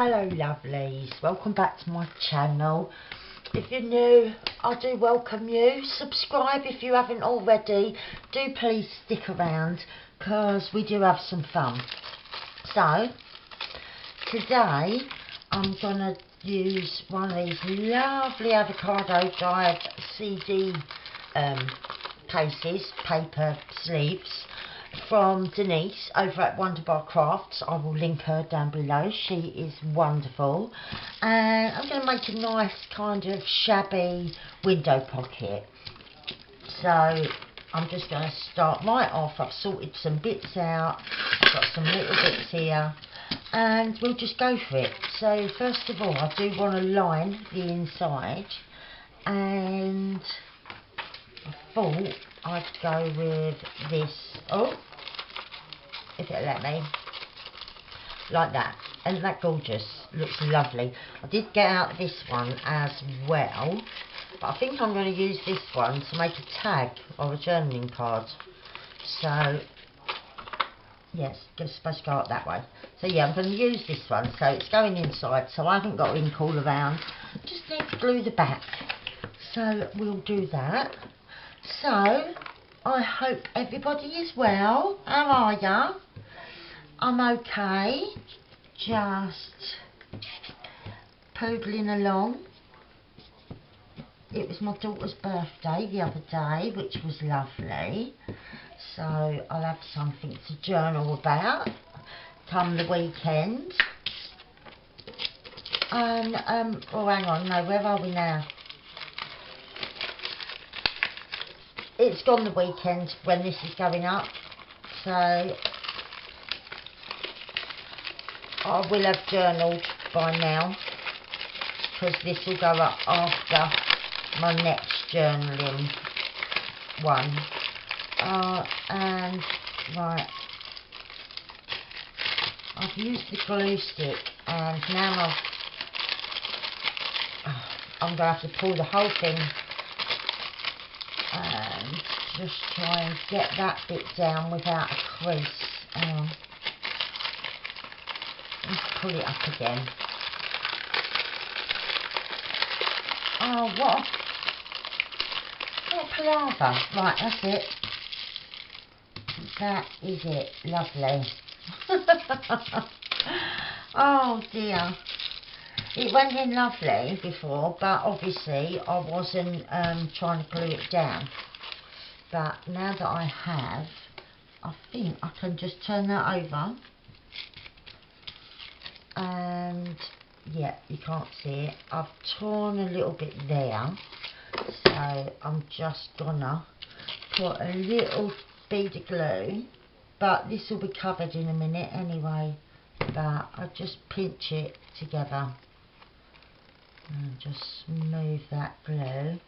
Hello lovelies, welcome back to my channel. If you're new, I do welcome you. Subscribe if you haven't already. Do please stick around because we do have some fun. So today I'm gonna use one of these lovely avocado dyed CD cases, paper sleeves, from Denise over at Wonderbar Crafts. I will link her down below. She is wonderful. And I'm going to make a nice kind of shabby window pocket. So I'm just going to start right off. I've sorted some bits out. I've got some little bits here. And we'll just go for it. So first of all, I do want to line the inside. And I thought I'd go with this, if it'll let me, like that. Isn't that gorgeous? Looks lovely. I did get out this one as well, but I think I'm going to use this one to make a tag or a journaling card. So yes, it's supposed to go up that way. So yeah, I'm going to use this one. So it's going inside, so I haven't got ink all around. Just need to glue the back. So we'll do that. So I hope everybody is well. How are ya? I'm okay. Just poodling along. It was my daughter's birthday the other day, which was lovely. So I'll have something to journal about come the weekend. And oh, hang on, no, where are we now? It's gone the weekend when this is going up, so I will have journaled by now, because this will go up after my next journaling one. And right, I've used the glue stick, and now I'm going to have to pull the whole thing and just try and get that bit down without a crease. Let's pull it up again. Oh, what a palaver. Right, that's it. That is it. Lovely. Oh dear. It went in lovely before, but obviously I wasn't trying to glue it down. But now that I have, I think I can just turn that over. And yeah, you can't see it. I've torn a little bit there. So I'm just gonna put a little bead of glue. But this will be covered in a minute anyway. But I'll just pinch it together. And just smooth that glue,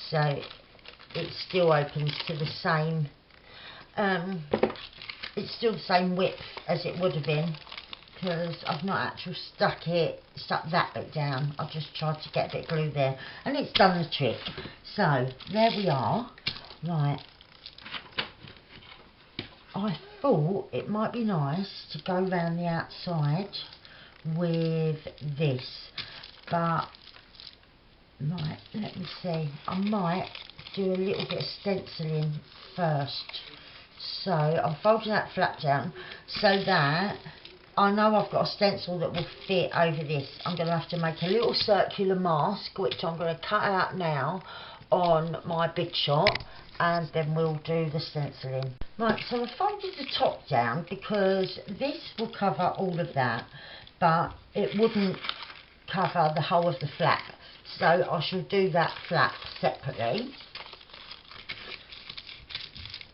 so it still opens to the same, it's still the same width as it would have been, because I've not actually stuck that bit down. I've just tried to get a bit of glue there, and it's done the trick. So there we are. Right, I thought it might be nice to go around the outside with this. But, right, let me see, I might do a little bit of stenciling first. So I'm folding that flap down so that I know I've got a stencil that will fit over this. I'm going to have to make a little circular mask, which I'm going to cut out now on my Big Shot, and then we'll do the stenciling. Right, so I folded the top down because this will cover all of that, but it wouldn't cover the whole of the flap, so I shall do that flap separately.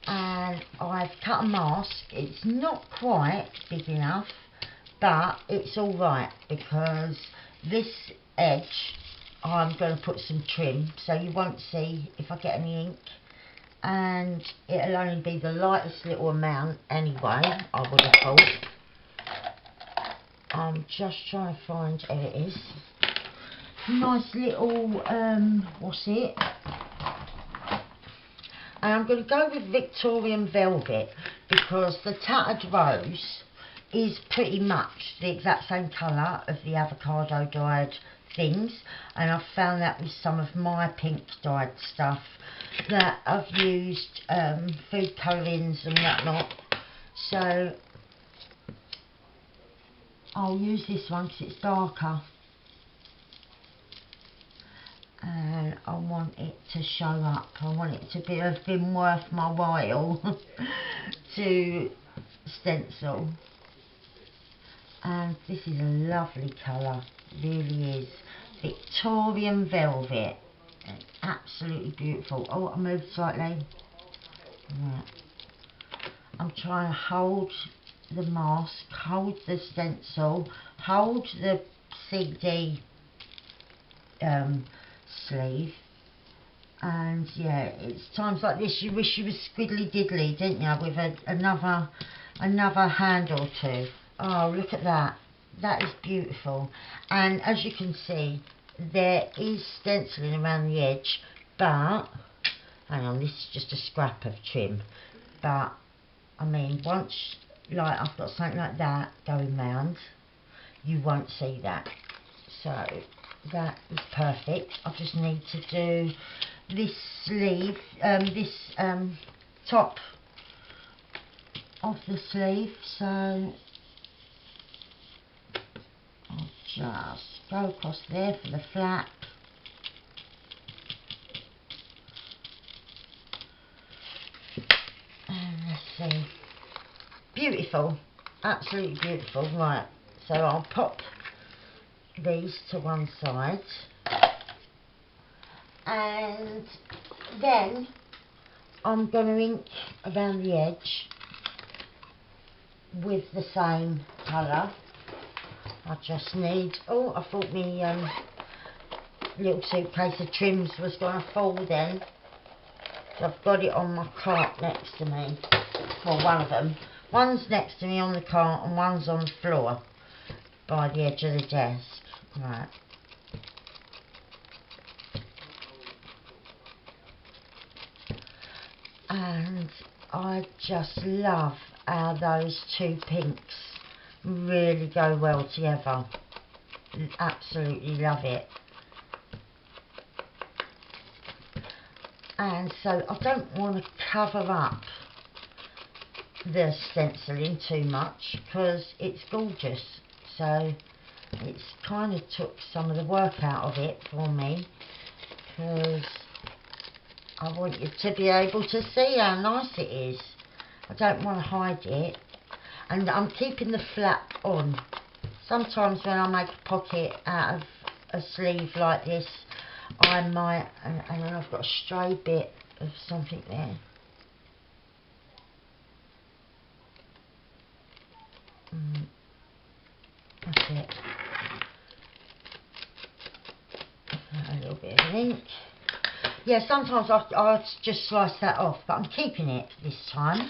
And I've cut a mask. It's not quite big enough, but it's alright, because this edge I'm going to put some trim, so you won't see if I get any ink, and it'll only be the lightest little amount anyway, I would have thought. I'm just trying to find, there it is, nice little, what's it, and I'm going to go with Victorian Velvet, because the Tattered Rose is pretty much the exact same colour of the avocado dyed things, and I've found that with some of my pink dyed stuff that I've used food colourings and whatnot. So I'll use this one because it's darker, and I want it to show up. I want it to have been worth my while to stencil. And this is a lovely colour, really is. Victorian velvet, absolutely beautiful. Oh, I moved slightly. Right. I'm trying to hold the mask, hold the stencil, hold the CD sleeve, and yeah, it's times like this you wish you was squiddly diddly, didn't you, with another hand or two. Oh, look at that. That is beautiful. And as you can see, there is stenciling around the edge, but hang on, this is just a scrap of trim. But I mean, once like I've got something like that going round, you won't see that. So that is perfect. I just need to do this sleeve, top of the sleeve. So I'll just go across there for the flap. And let's see. Beautiful. Absolutely beautiful. Right, so I'll pop these to one side. And then I'm going to ink around the edge with the same colour. I just need, oh, I thought my little suitcase of trims was going to fall then. So I've got it on my cart next to me. Well, one of them. One's next to me on the cart and one's on the floor by the edge of the desk. Right. And I just love how those two pinks really go well together. Absolutely love it. And so I don't want to cover up the stenciling too much because it's gorgeous. So it's kind of took some of the work out of it for me, because I want you to be able to see how nice it is. I don't want to hide it. And I'm keeping the flap on. Sometimes when I make a pocket out of a sleeve like this, I might, and then I've got a stray bit of something there. That's it. A little bit of ink. Yeah, sometimes I'll just slice that off, but I'm keeping it this time.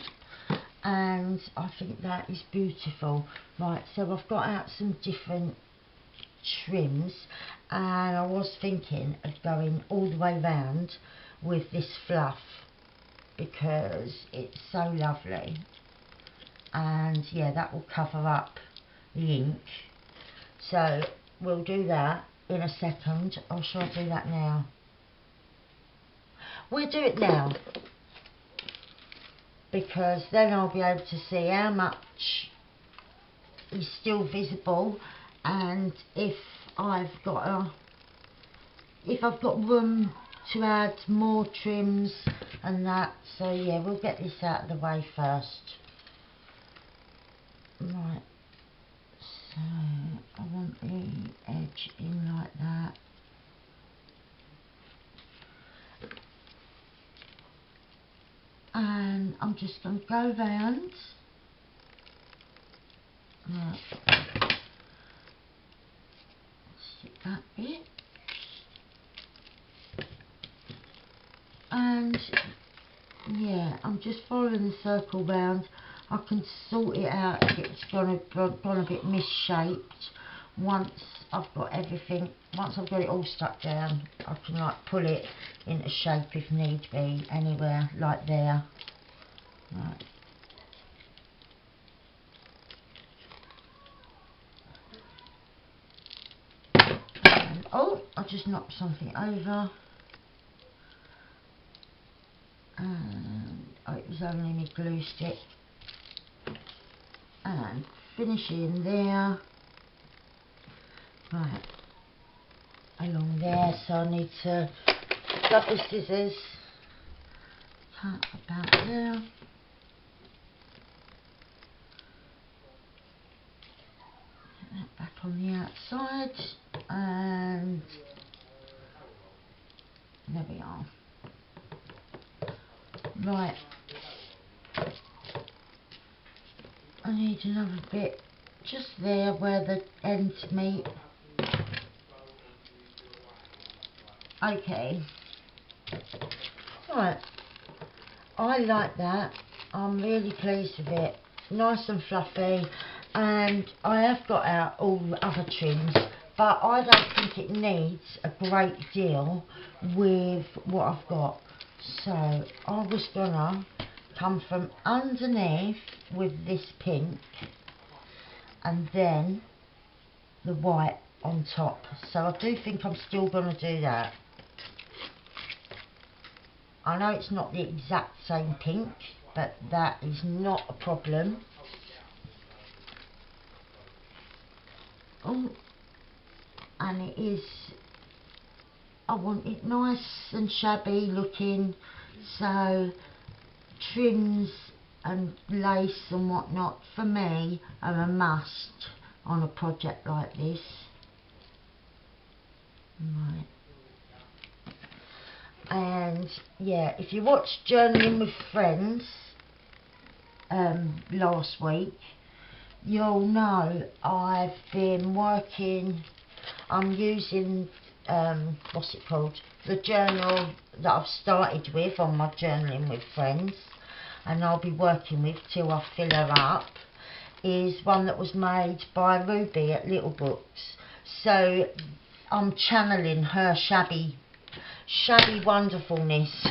And I think that is beautiful. Right, so I've got out some different trims, and I was thinking of going all the way round with this fluff because it's so lovely. And yeah, that will cover up the ink. So we'll do that in a second. Or shall I do that now? We'll do it now, because then I'll be able to see how much is still visible, and if I've got room to add more trims and that. So yeah, we'll get this out of the way first. Right, so I want the edge in like that. And I'm just going to go round. Right. Stick that bit. And yeah, I'm just following the circle round. I can sort it out if it's gone a bit misshaped. Once I've got everything, once I've got it all stuck down, I can like pull it into shape if need be, anywhere like there. Right. Oh, I just knocked something over. And oh, it was only my glue stick. And finishing there. Right. Along there, so I need to grab the scissors. Cut about there. Get that back on the outside. And there we are. Right, I need another bit just there where the ends meet. Okay, right, I like that. I'm really pleased with it. Nice and fluffy, and I have got out all the other trims, but I don't think it needs a great deal with what I've got. So I was gonna come from underneath with this pink and then the white on top. So I do think I'm still gonna do that. I know it's not the exact same pink, but that is not a problem. Oh, and it is, I want it nice and shabby looking, so trims and lace and whatnot for me are a must on a project like this. Right. And yeah, if you watched Journaling with Friends last week, you'll know I've been working, I'm using what's it called, the journal that I've started with on my Journaling with Friends, and I'll be working with till I fill her up, is one that was made by Ruby at Little Books. So I'm channeling her shabby wonderfulness.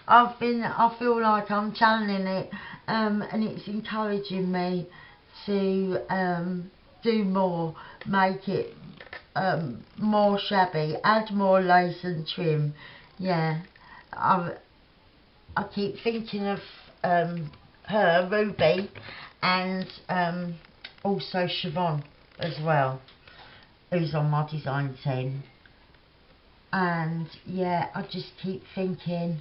I feel like I'm channeling it, and it's encouraging me to do more, make it more shabby, add more lace and trim. Yeah, I keep thinking of her, Ruby, and also Siobhan as well, who's on my design team. And yeah, I just keep thinking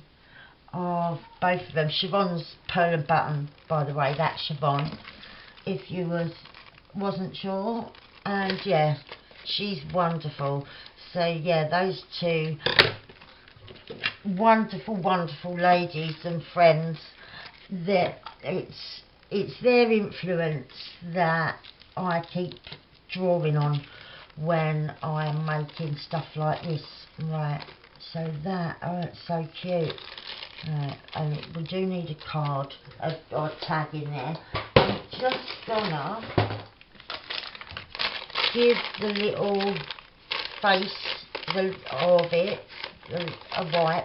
of both of them. Siobhan's Pearl and Button, by the way, that's Siobhan, if you wasn't sure. And yeah, she's wonderful. So yeah, those two wonderful ladies and friends, that it's their influence that I keep drawing on when I'm making stuff like this. Right, so that, oh, it's so cute. Right, and we do need a card or a tag in there. I'm just gonna give the little face of it a wipe.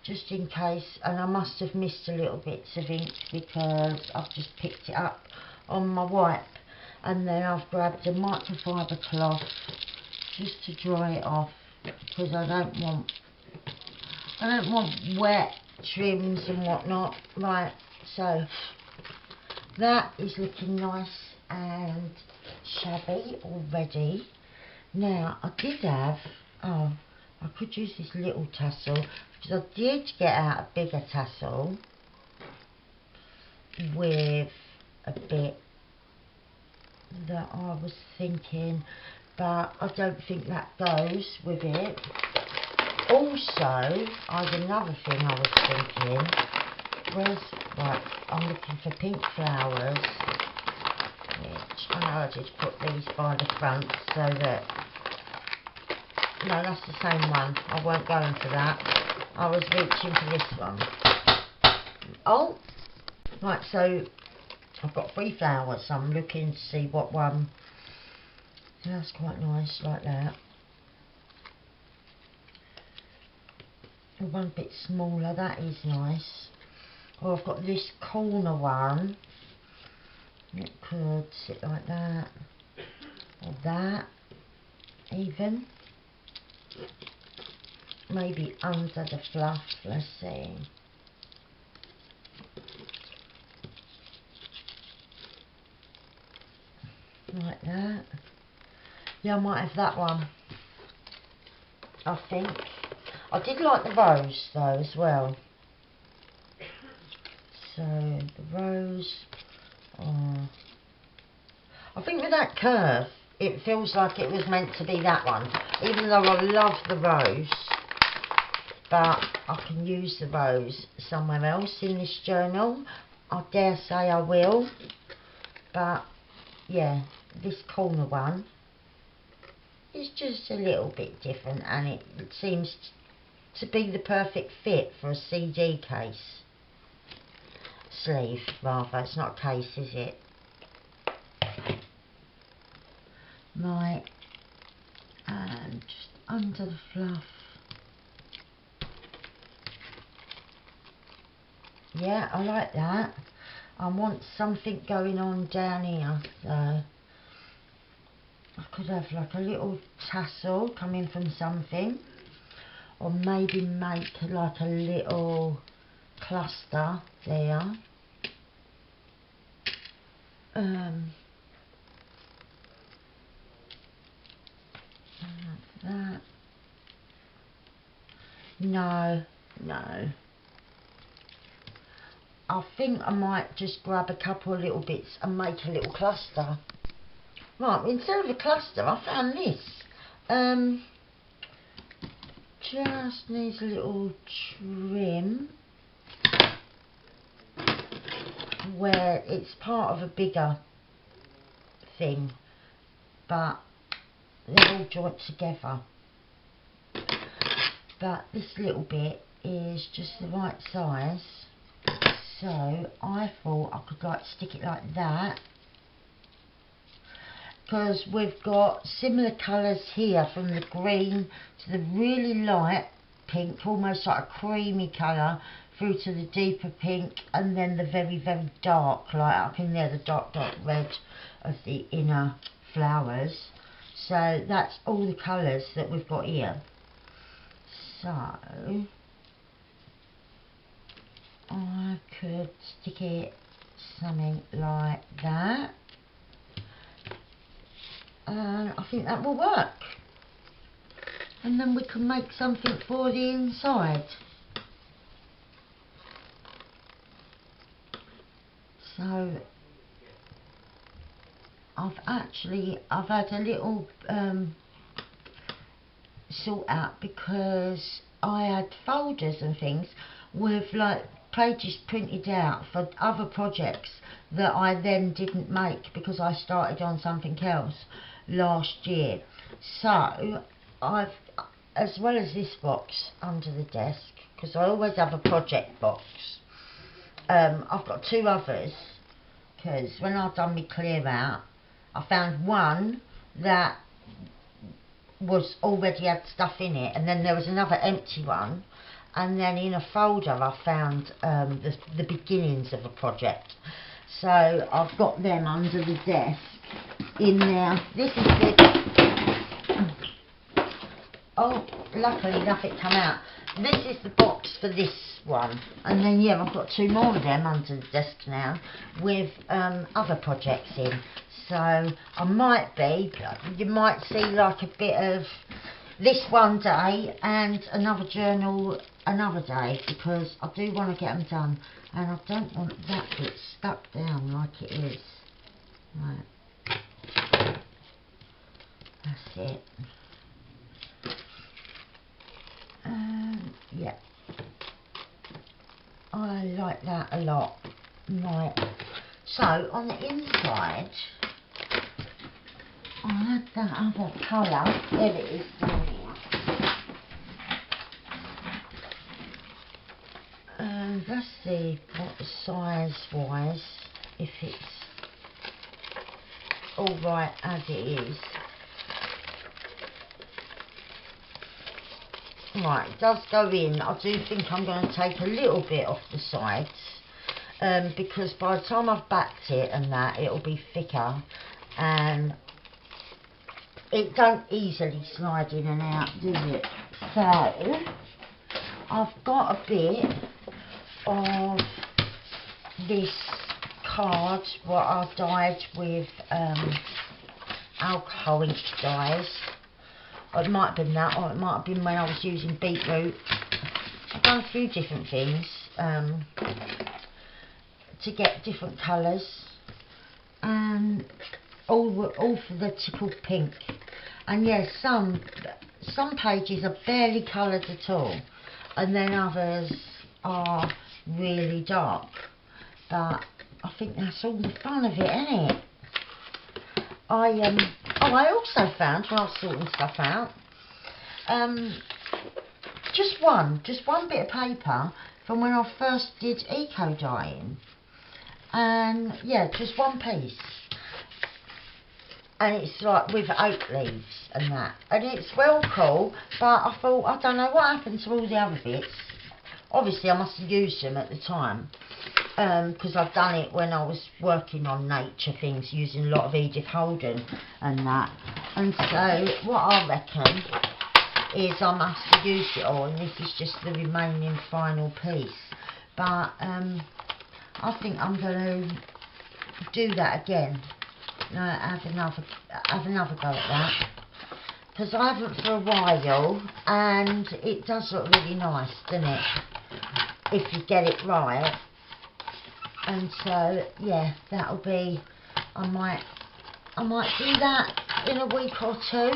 Just in case, and I must have missed a little bits of ink because I've just picked it up on my wipe, and then I've grabbed a microfiber cloth just to dry it off, because I don't want wet trims and whatnot. Right, so that is looking nice and shabby already. Now I did have, oh, I could use this little tassel, because I did get out a bigger tassel with a bit that I was thinking, but I don't think that goes with it. Also, another thing I was thinking was, right, I'm looking for pink flowers, which I know I did put these by the front so that, no, that's the same one, I weren't going for that. I was reaching for this one. Oh, right, so I've got 3 flowers, so I'm looking to see what one. Yeah, that's quite nice, like that. One bit smaller, that is nice. Or I've got this corner one. It could sit like that. Or that. Even. Maybe under the fluff. Let's see. Like that. Yeah, I might have that one. I think. I did like the rose though as well. So the rose. Oh, I think with that curve, it feels like it was meant to be that one. Even though I love the rose, but I can use the rose somewhere else in this journal. I dare say I will. But yeah, this corner one is just a little bit different, and it seems to be the perfect fit for a CD case. Sleeve, rather. It's not a case, is it? Right. And just under the fluff. Yeah, I like that. I want something going on down here, so I could have like a little tassel coming from something, or maybe make like a little cluster there. Like that. No. I think I might just grab a couple of little bits and make a little cluster. Right, instead of a cluster, I found this. Just needs a little trim where it's part of a bigger thing, but they're all joined together. But this little bit is just the right size, so I thought I could like stick it like that, because we've got similar colours here, from the green to the really light pink, almost like a creamy colour, through to the deeper pink, and then the very, very dark, like up in there, the dark red of the inner flowers. So that's all the colours that we've got here. So I could stick it something like that, and I think that will work. And then we can make something for the inside. So I've had a little sort out, because I had folders and things with like pages printed out for other projects that I then didn't make because I started on something else last year. So I've, as well as this box under the desk, because I always have a project box, I've got two others, because when I've done my clear out, I found one that was already had stuff in it, and then there was another empty one, and then in a folder I found the beginnings of a project. So I've got them under the desk in there. This is the, oh, luckily nothing come out. This is the box for this one, and then yeah, I've got two more of them under the desk now with other projects in. So I might be, you might see like a bit of this one day and another journal another day, because I do want to get them done, and I don't want that bit stuck down like it is. Right, that's it. Yeah, I like that a lot. Right, so on the inside I had that other colour. There it is down here. Let's see what the size wise, if it's alright as it is. Right, it does go in. I do think I'm going to take a little bit off the sides, because by the time I've backed it and that, it'll be thicker, and it don't easily slide in and out, does it? So I've got a bit of this card what I dyed with alcohol ink dyes. Or it might have been that, or it might have been when I was using beetroot. I've done a few different things to get different colours, and all for the tickled pink. And yes, some pages are barely coloured at all, and then others are really dark. But I think that's all the fun of it, isn't it? I also found, when I was sorting stuff out, just one bit of paper from when I first did eco dyeing, and yeah, just one piece, and it's like with oak leaves and that, and it's well cool. But I thought, I don't know what happened to all the other bits. Obviously I must have used them at the time, because I've done it when I was working on nature things, using a lot of Edith Holden and that. And so what I reckon is I must have used it all, and this is just the remaining final piece. But I think I'm going to do that again. Have another go at that, because I haven't for a while, and it does look really nice, doesn't it, if you get it right. And so yeah, that'll be, I might do that in a week or two,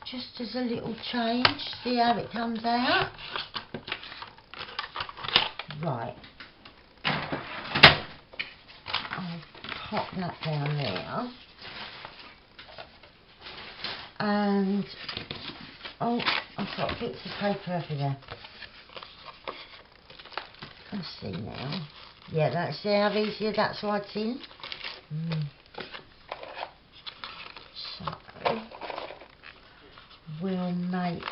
just as a little change, see how it comes out. Right, I'll pop that down there, and oh, I've got bits of paper everywhere. Let's see now. Yeah, that's, see how easy that slides in. So we'll make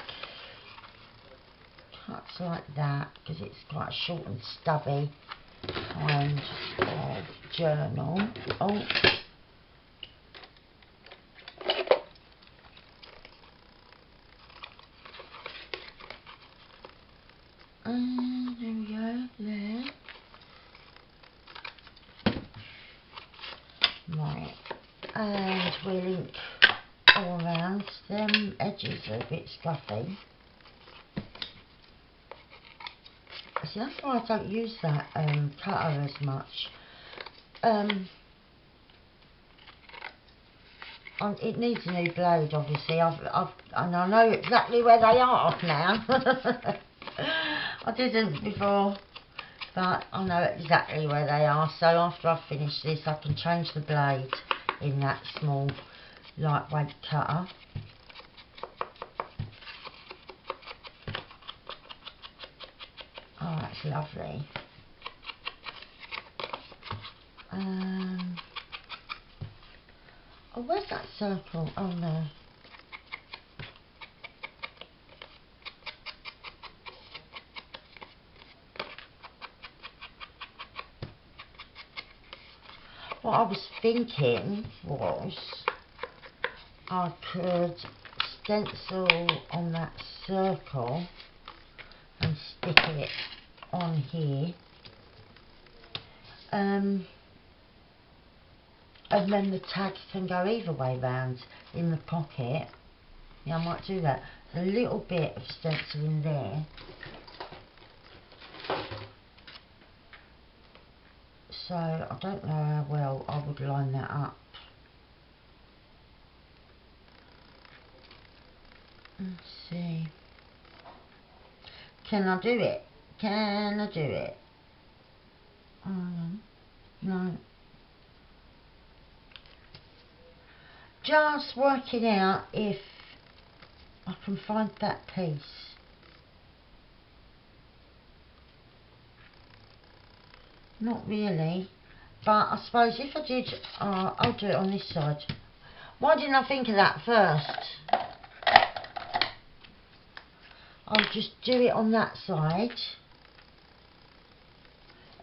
cuts like that, because it's quite a short and stubby kind of journal. Oh, and there we go, there. Right, and we'll ink all around. Them edges are a bit scuffy. See, that's why I don't use that cutter as much. It needs a new blade, obviously. And I know exactly where they are now. I didn't before, but I know exactly where they are. So after I finish this, I can change the blade in that small, lightweight cutter. Oh, that's lovely. Oh, where's that circle? Oh no. What I was thinking was I could stencil on that circle and stick it on here, and then the tag can go either way round in the pocket. Yeah, I might do that. A little bit of stenciling there. So I don't know how well I would line that up. Let's see. Can I do it? Can I do it? No. Just working out if I can find that piece. Not really, but I suppose if I did, I'll do it on this side. Why didn't I think of that first? I'll just do it on that side,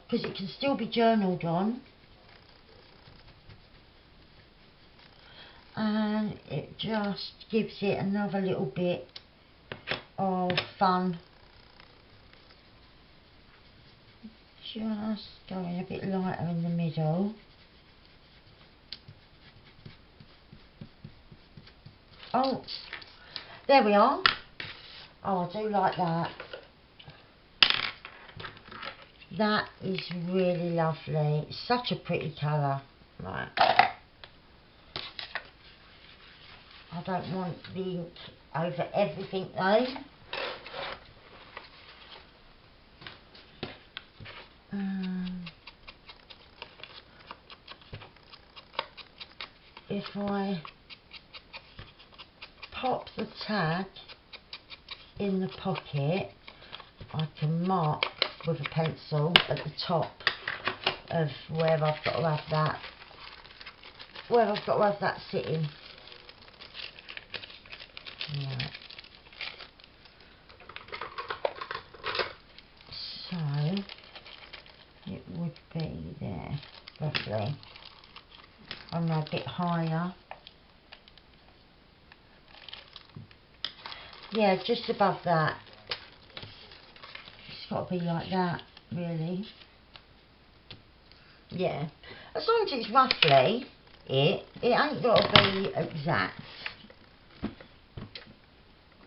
because it can still be journaled on. And it just gives it another little bit of fun. Just going a bit lighter in the middle. Oh, there we are. Oh, I do like that. That is really lovely. It's such a pretty colour. Right. I don't want the ink over everything though. If I pop the tag in the pocket, I can mark with a pencil at the top of where I've got to have that, sitting. Right. So it would be there, roughly. I'm a bit higher. Yeah, just above that. It's got to be like that, really. Yeah, as long as it's roughly it ain't got to be exact,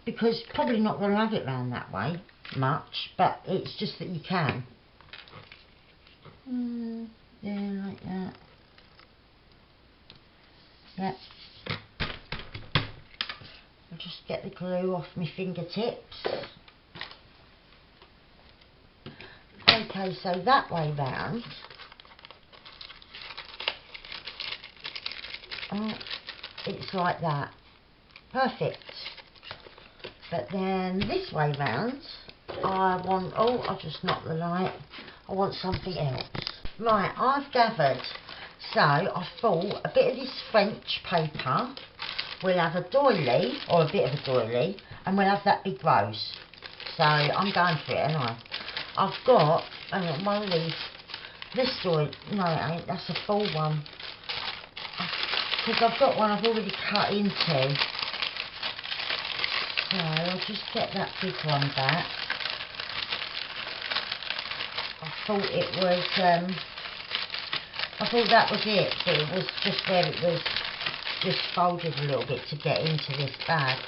because probably not going to have it round that way much, but it's just that you can. Yeah, like that. Yep. I'll just get the glue off my fingertips. Okay, so that way round. Oh, it's like that. Perfect. But then this way round, I want, oh, I'll just knock the light. I want something else. Right, I've gathered. So I thought a bit of this French paper. We'll have a doily, or a bit of a doily, and we'll have that big rose. So I'm going for it, ain't I? I've got one of these. This doily, no it ain't, that's a full one. Because I've got one I've already cut into. So I'll just get that big one back. I thought that was it, but it was just where it was just folded a little bit to get into this bag.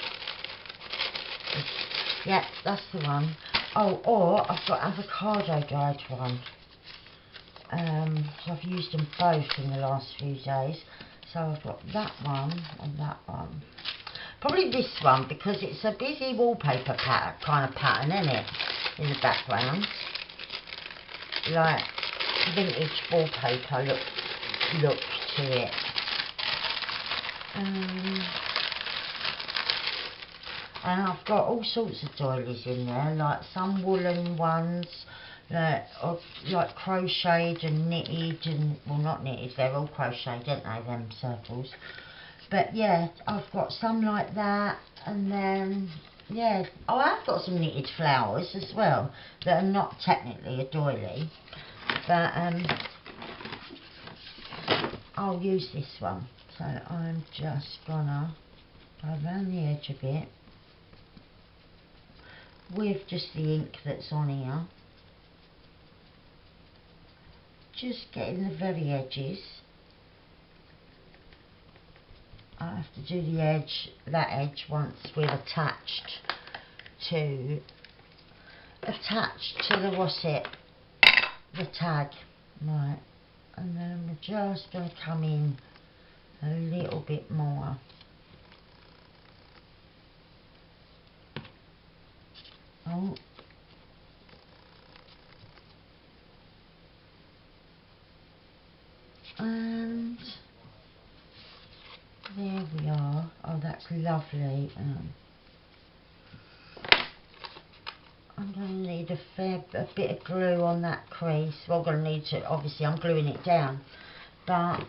Yeah, that's the one. Oh, or I've got avocado dyed one. So I've used them both in the last few days. So I've got that one and that one. Probably this one, because it's a busy wallpaper kind of pattern, isn't it? In the background. Like vintage wallpaper look to it. And I've got all sorts of doilies in there, like some woolen ones, that are like crocheted and knitted, and well, not knitted, they're all crocheted, aren't they, them circles? But yeah, I've got some like that, and then yeah, oh, I've got some knitted flowers as well that are not technically a doily, but I'll use this one. So I'm just gonna go around the edge a bit with just the ink that's on here, just getting the very edges. I have to do the edge, that edge, once we're attached to the what's it, the tag. Right, and then we're just going to come in a little bit more. Oh, and there we are. Oh, that's lovely. I'm going to need a bit of glue on that crease. Well, I'm going to need to, obviously I'm gluing it down, but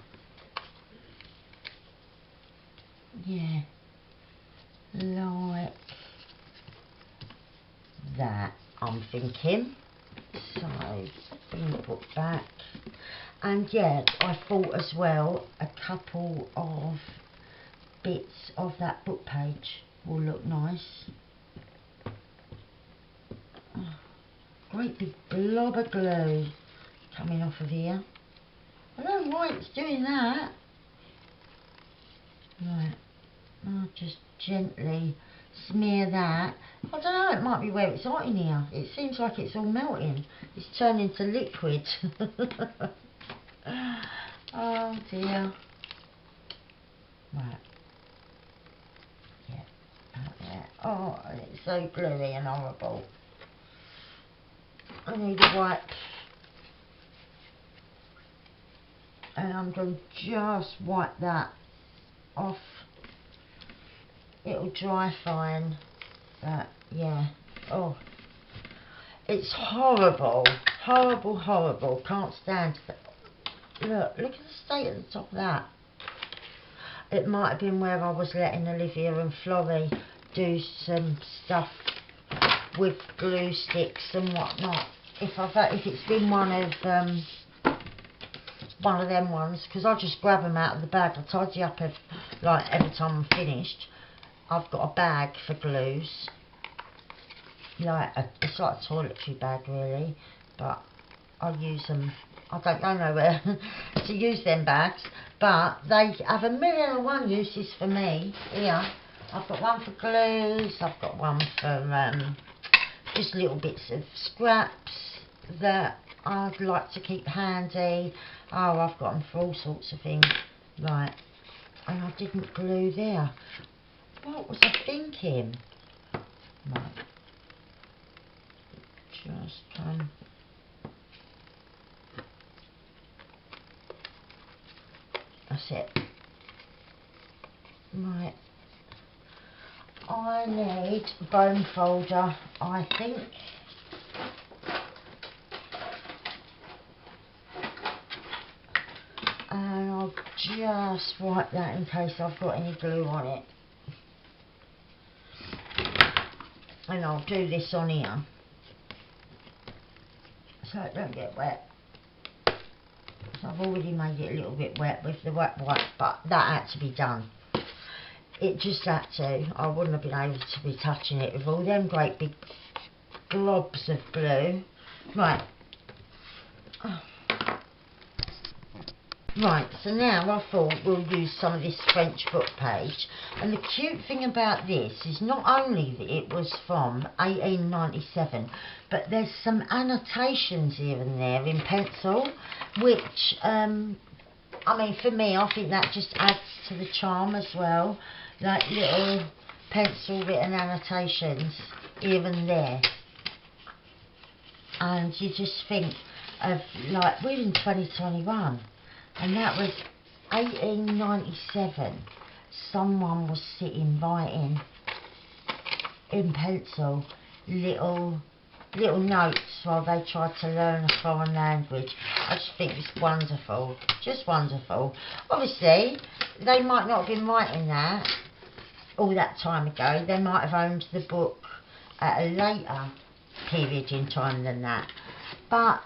yeah, like that, I'm thinking. So bring the book back. And yeah, I thought as well a couple of bits of that book page will look nice. Oh, great big blob of glue coming off of here. I don't know why it's doing that. Right, I'll just gently smear that. I don't know, it might be where it's hot in here. It seems like it's all melting. It's turning to liquid. Oh dear. Right. Yeah, about there. Oh, it's so gluey and horrible. I need a wipe. And I'm going to just wipe that off. It'll dry fine. But yeah. Oh. It's horrible. Horrible, horrible. Can't stand it. Look at the state at the top of that. It might have been where I was letting Olivia and Florrie do some stuff with glue sticks and whatnot. If it's been one of them ones, because I just grab them out of the bag. I tidy up every time I'm finished. I've got a bag for glues, it's like a toiletry bag really, but I use them. I don't know where to use them bags, but they have a million and one uses for me. Here, I've got one for glues, I've got one for just little bits of scraps that I'd like to keep handy. Oh, I've got them for all sorts of things. Right, and I didn't glue there. What was I thinking? Right, just that's it. Right, I need a bone folder, I think. And I'll just wipe that in case I've got any glue on it. And I'll do this on here so it don't get wet. So I've already made it a little bit wet with the wet wipe, but that had to be done. It just had to. I wouldn't have been able to be touching it with all them great big globs of glue. Right. Right, so now I thought we'll use some of this French book page. And the cute thing about this is not only that it was from 1897, but there's some annotations here and there in pencil, which, I mean, for me, I think that just adds to the charm as well. Like little pencil written annotations here and there. And you just think of, like, we're in 2021. And that was 1897. Someone was sitting writing in pencil little notes while they tried to learn a foreign language. I just think it's wonderful, just wonderful. Obviously, they might not have been writing that all that time ago. They might have owned the book at a later period in time than that. But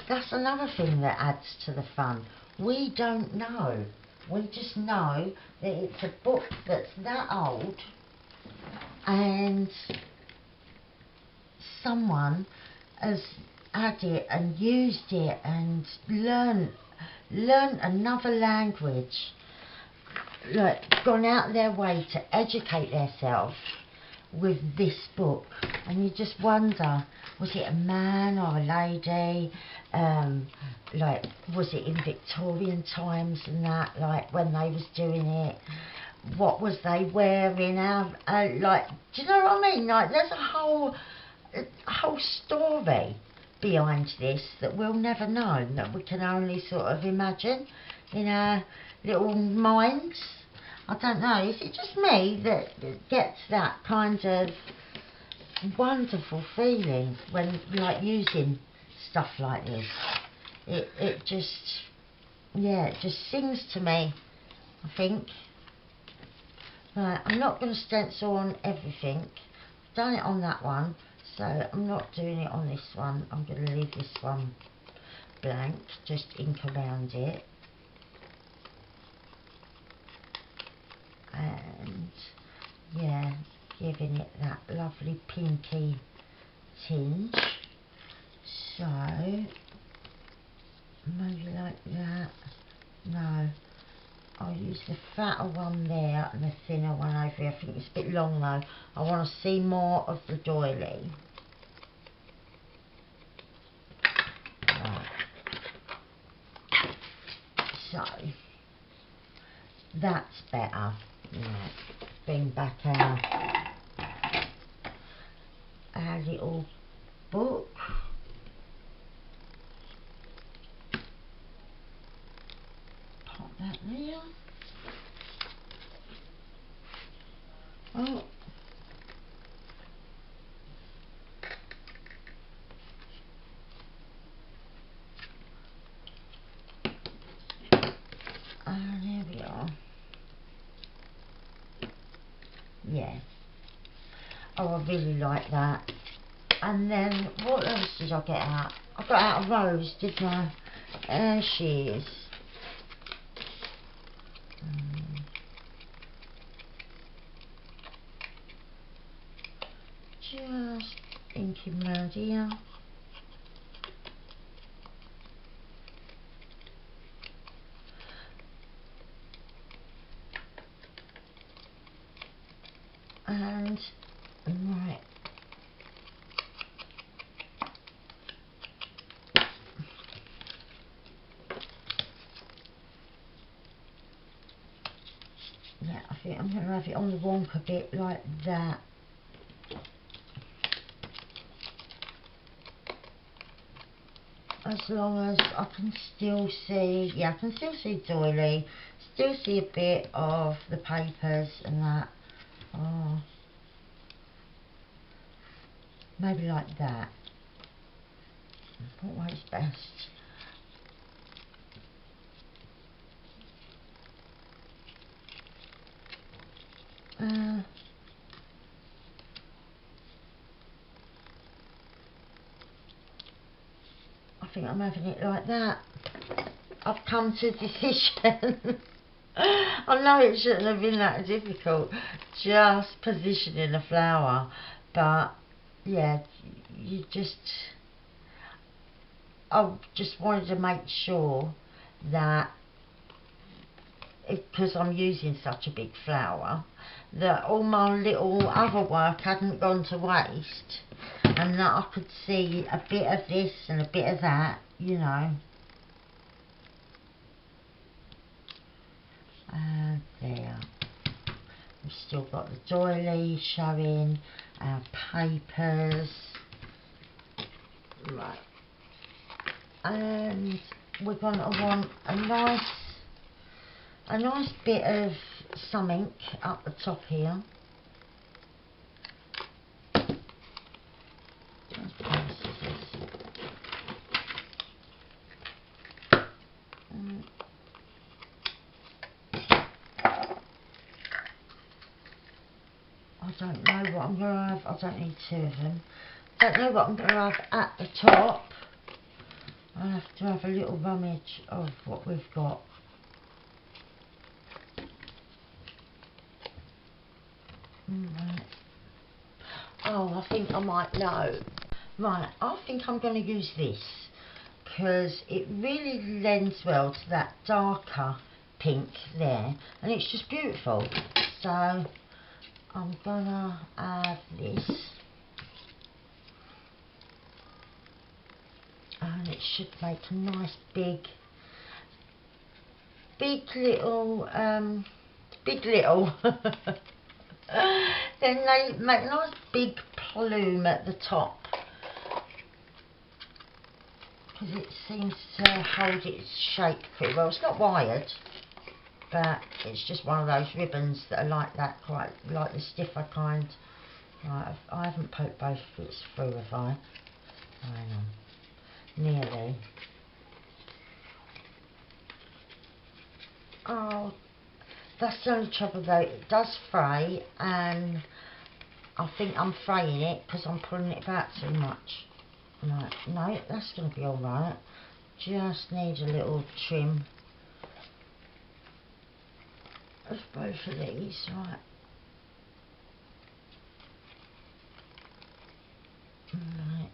that's another thing that adds to the fun. We don't know. We just know that it's a book that's that old and someone has had it and used it and learned another language, like gone out their way to educate themselves with this book. And you just wonder, was it a man or a lady? Like, was it in Victorian times and that, like when they was doing it? What was they wearing? Like, do you know what I mean? Like, there's a whole story behind this that we'll never know, that we can only sort of imagine in our little minds. I don't know, is it just me that gets that kind of wonderful feeling when, like, using stuff like this? It just, yeah, it just sings to me, I think. Right, I'm not going to stencil on everything. I've done it on that one, so I'm not doing it on this one. I'm going to leave this one. blank, just ink around it. And yeah, giving it that lovely pinky tinge. So maybe like that. No, I'll use the fatter one there and the thinner one over here. I think it's a bit long though. I want to see more of the doily. Right. So that's better. Right. Bring back our little book. Pop that there. Oh. There we are. Yeah. Oh, I really like that. And then what else did I get out? I got out a rose, didn't I? There she is. Just inking round here. And right. Yeah, I think I'm going to have it on the wonk a bit like that. As long as I can still see, yeah, I can still see doily, still see a bit of the papers and that. Oh, maybe like that. What way's best? I think I'm having it like that. I've come to a decision. I know it shouldn't have been that difficult, just positioning a flower, but yeah, you just, I just wanted to make sure that, because I'm using such a big flower, that all my little other work hadn't gone to waste, and that I could see a bit of this and a bit of that, you know. And there, we've still got the doily showing, our papers, right, and we're going to want a nice bit of something up the top here. I don't know what I'm going to have. I don't need two of them. I don't know what I'm going to have at the top. I have to have a little rummage of what we've got. Right. Oh, I think I might know. Right, I think I'm going to use this because it really lends well to that darker pink there, and it's just beautiful. So I'm gonna add this, and it should make a nice big little then they make a nice big plume at the top, because it seems to hold its shape pretty well. It's not wired, but it's just one of those ribbons that are like that, quite like the stiffer kind. Right, I haven't poked both bits through, have I? Hang on. Nearly. Oh, that's the only trouble though, it does fray, and I think I'm fraying it because I'm pulling it back too much. Right, no, that's going to be alright. just need a little trim of both of these, right. Right,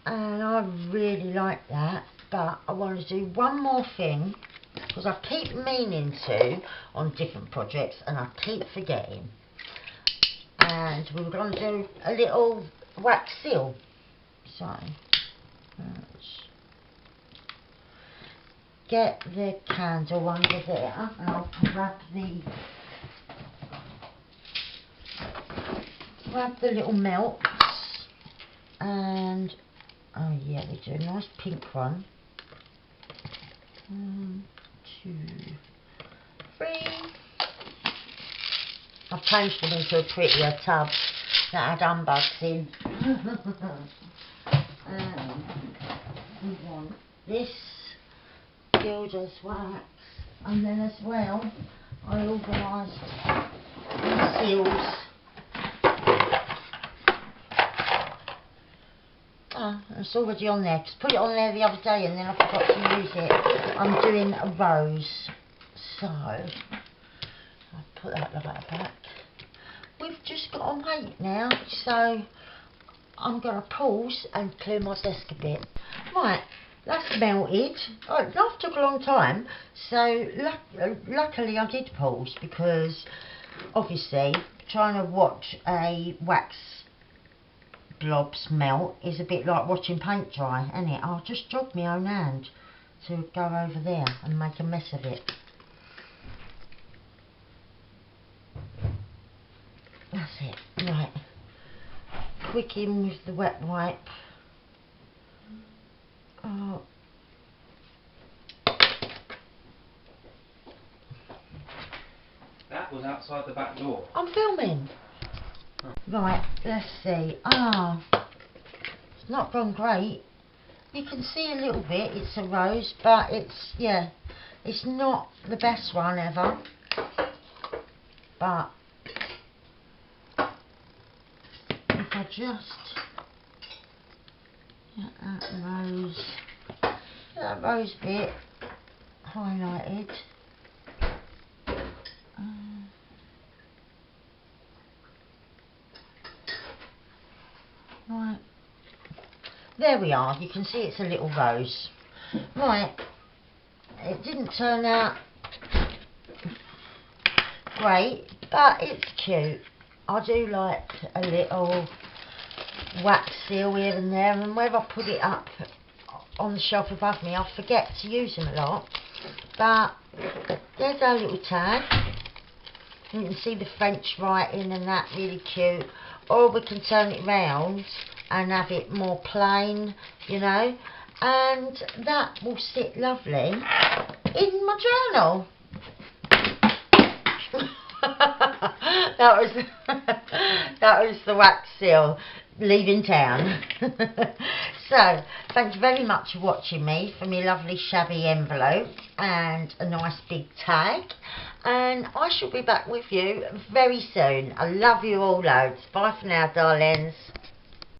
and I really like that, but I want to do one more thing because I keep meaning to on different projects and I keep forgetting. And we were going to do a little wax seal. So let's get the candle under there and I'll grab the little melts, and oh yeah, we do a nice pink one. 1, 2, 3. I've changed them into a prettier tub that had unbuds in. We want this gilder's wax, and then as well I organised the seals. It's already on there, because I put it on there the other day and then I forgot to use it. I'm doing a rose, so I'll put that like that. We've just got to wait now, so I'm going to pause and clear my desk a bit. Right, that's melted. Oh, that took a long time, so luckily I did pause, because obviously trying to watch a wax blobs melt is a bit like watching paint dry, isn't it? I'll just jog my own hand to go over there and make a mess of it. That's it. Right, quick in with the wet wipe. Oh. That was outside the back door. I'm filming. Right, let's see. It's not gone great. You can see a little bit, it's a rose, but it's, yeah, it's not the best one ever. But if I just get that rose bit highlighted. Right, there we are. You can see it's a little rose. Right, it didn't turn out great, but it's cute. I do like a little wax seal here and there, and whenever I put it up on the shelf above me, I forget to use them a lot. But there's our little tag. You can see the French writing and that, really cute. Or we can turn it round and have it more plain, you know, and that will sit lovely in my journal. that was the wax seal leaving town. So thanks very much for watching me, for my lovely shabby envelope and a nice big tag, and I shall be back with you very soon. I love you all loads. Bye for now, darlings.